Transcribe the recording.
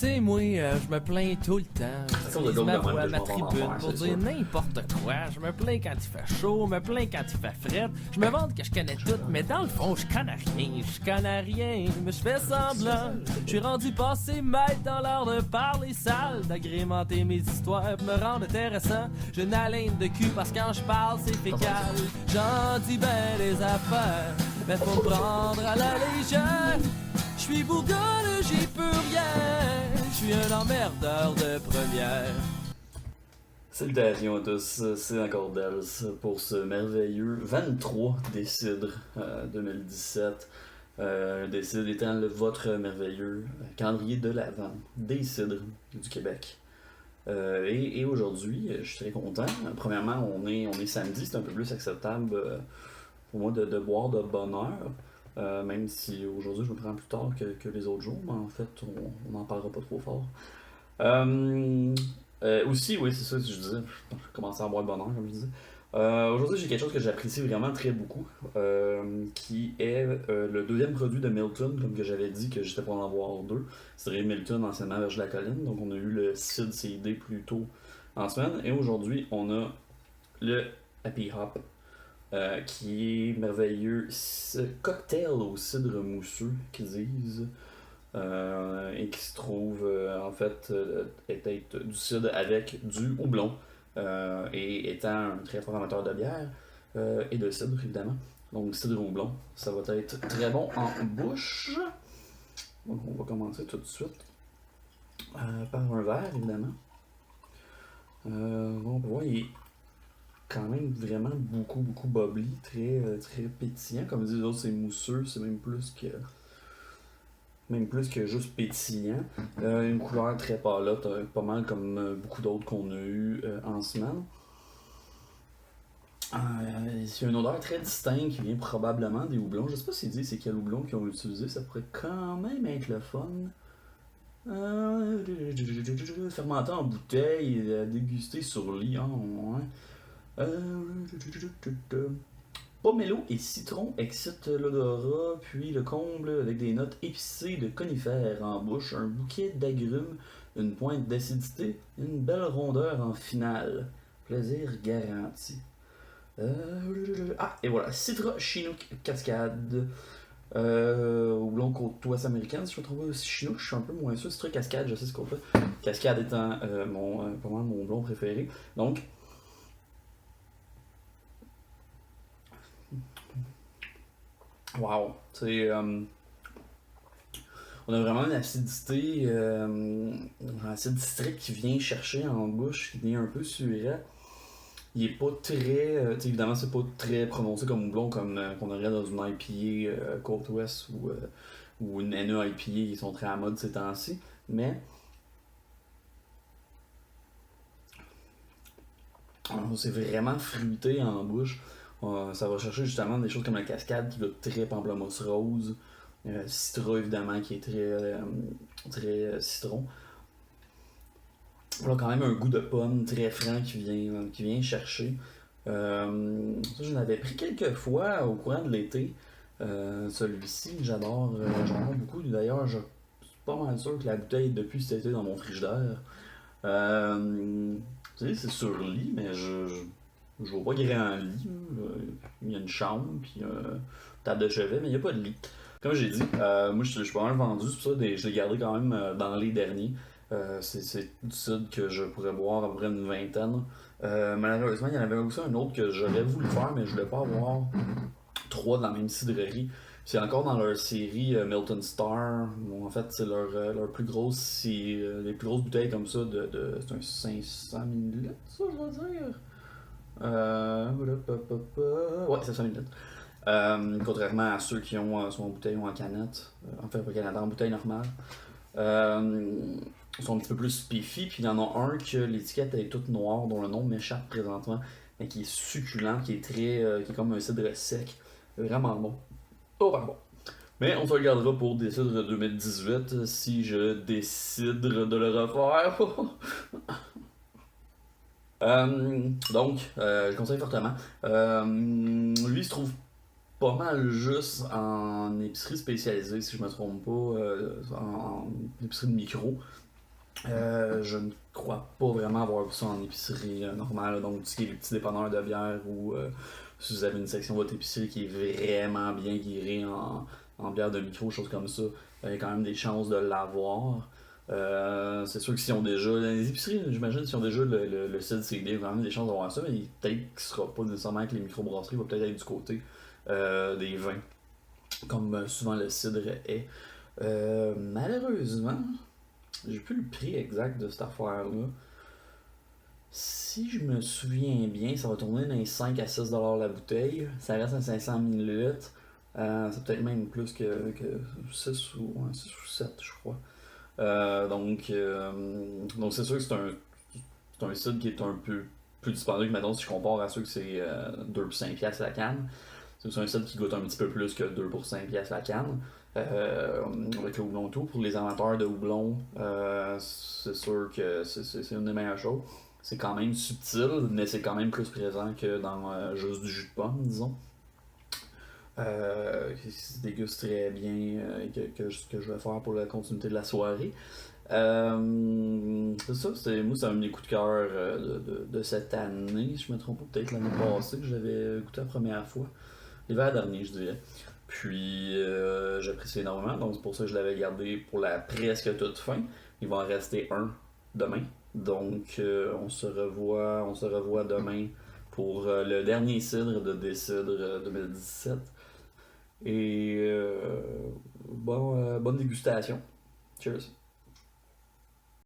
sais, moi, je me plains tout le temps. J'utilise ma voix, ma tribune pour dire n'importe quoi. Je me plains quand il fait chaud, je me plains quand il fait fret. Je me vante que je connais tout, mais dans le fond, je connais rien. Je connais rien, mais je fais semblant. Je suis rendu passé maître dans l'art de parler sale, d'agrémenter mes histoires pour me rendre intéressant. J'ai une haleine de cul parce que quand je parle, c'est fécal. J'en dis ben des affaires, mais faut me prendre à la légère. Je suis bourgogne, j'y peux rien. Je suis un emmerdeur de première. Salutations à tous, c'est encore Dels pour ce merveilleux 23 Décidre 2017. Décidre étant votre merveilleux calendrier de l'Avent des cidres du Québec. Et aujourd'hui, je suis très content. Premièrement, on est samedi, c'est un peu plus acceptable pour moi de boire de bonne heure. Même si aujourd'hui je me prends plus tard que les autres jours, mais en fait on n'en parlera pas trop fort. Aussi, oui, c'est ça que je disais, je commençais à boire de bonne heure, comme je disais. Aujourd'hui j'ai quelque chose que j'apprécie vraiment très beaucoup, qui est le deuxième produit de Milton, comme que j'avais dit que j'étais pour en avoir deux. C'est Milton, anciennement Verge-la-Colline, donc on a eu le Cid CID plus tôt en semaine, et aujourd'hui on a le Happy Hop. Qui est merveilleux cocktail au cidre mousseux qu'ils disent, et qui se trouve en fait être du cidre avec du houblon, et étant un très fort amateur de bière et de cidre évidemment, donc cidre houblon, ça va être très bon en bouche. Donc on va commencer tout de suite par un verre évidemment. On peut voir, il est quand même vraiment beaucoup bubbly, très pétillant. Comme disent les autres, c'est mousseux, c'est même plus que juste pétillant. Une couleur très pâlotte, pas mal comme beaucoup d'autres qu'on a eu en semaine. C'est une odeur très distincte qui vient probablement des houblons. Je sais pas s'ils disent c'est quel houblon qu'ils ont utilisé, ça pourrait quand même être le fun. Fermenté en bouteille, dégusté sur lit, hein, ouais. Pomelo et citron excitent l'odorat, puis le comble avec des notes épicées de conifères en bouche, un bouquet d'agrumes, une pointe d'acidité, une belle rondeur en finale. Plaisir garanti. Et voilà, Citra Chinook Cascade. Houblon côte ouest américaine, si je me trompe pas, Chinook, je suis un peu moins sûr. Citra Cascade, je sais ce qu'on fait. Cascade étant pas mal mon houblon préféré. Donc, wow, c'est on a vraiment une acidité, un acide citrique qui vient chercher en bouche, qui vient un peu surette. Il est pas très, évidemment c'est pas très prononcé comme houblon comme qu'on aurait dans une IPA côte ouest ou une NE IPA qui sont très à mode ces temps-ci, mais c'est vraiment fruité en bouche. Ça va chercher justement des choses comme la cascade qui goûte très pamplemousse rose, citra évidemment qui est très citron. On a quand même un goût de pomme très franc qui vient chercher. Ça, j'en avais pris quelques fois au courant de l'été. Celui-ci, j'adore beaucoup. D'ailleurs, je suis pas mal sûr que la bouteille est depuis cet été dans mon frigidaire. Tu sais, c'est sur lit, mais je vois pas grand lit. Il y a une chambre, puis une table de chevet, mais il n'y a pas de lit. Comme j'ai dit, moi je suis pas mal vendu, c'est pour ça que je l'ai gardé quand même dans les derniers. C'est du cidre que je pourrais boire à peu près une vingtaine. Malheureusement, il y en avait aussi un autre que j'aurais voulu faire, mais je voulais pas avoir trois de la même cidrerie. C'est encore dans leur série Milton Star. Bon, en fait, c'est leur plus grosse, les plus grosses bouteilles comme ça c'est un 500 ml, ça je veux dire. Ouais, 500 ml. Contrairement à ceux qui ont soit en bouteille ou en canette, enfin pas canette, en bouteille normale. Sont un petit peu plus spiffy, puis il y en a un que l'étiquette est toute noire, dont le nom m'échappe présentement, mais qui est succulent, qui est comme un cidre sec, vraiment bon. Oh pardon. Mais on se regardera pour Décidre 2018 si je décide de le refaire. Donc, je le conseille fortement. Lui, il se trouve pas mal juste en épicerie spécialisée, si je me trompe pas, en épicerie de micro. Je ne crois pas vraiment avoir vu ça en épicerie normale, donc tout ce qui est les petits dépanneurs de bière ou si vous avez une section de votre épicerie qui est vraiment bien guérée en bière de micro, choses comme ça, il y a quand même des chances de l'avoir. C'est sûr que s'ils ont déjà, les épiceries, j'imagine, s'ils ont déjà le site CD, il y a quand même des chances d'avoir ça, mais peut-être qu'il ne sera pas nécessairement avec les microbrasseries, il va peut-être être du côté des vins, comme souvent le cidre est. Malheureusement, j'ai plus le prix exact de cette affaire-là. Si je me souviens bien, ça va tourner dans les 5 à 6 la bouteille. Ça reste à 500 ml. C'est peut-être même plus que 6 ou 7, je crois. Donc c'est sûr que c'est un cidre qui est un peu plus dispendieux que maintenant si je compare à ceux que c'est 2 pour 5 piastres la canne. C'est un cidre qui goûte un petit peu plus que 2 pour 5 piastres la canne. Avec le houblon tout. Pour les amateurs de houblon, c'est sûr que c'est une des meilleures choses. C'est quand même subtil, mais c'est quand même plus présent que dans juste du jus de pomme, disons. Qui se déguste très bien, que je vais faire pour la continuité de la soirée. C'est ça, moi c'est un de mes coups de cœur de cette année. Je me trompe pas, peut-être l'année passée que j'avais goûté la première fois. L'hiver dernier, je dirais. Puis j'apprécie énormément, donc c'est pour ça que je l'avais gardé pour la presque toute fin. Il va en rester un demain. Donc on se revoit demain pour le dernier cidre de Décidre 2017. Et bonne dégustation. Cheers.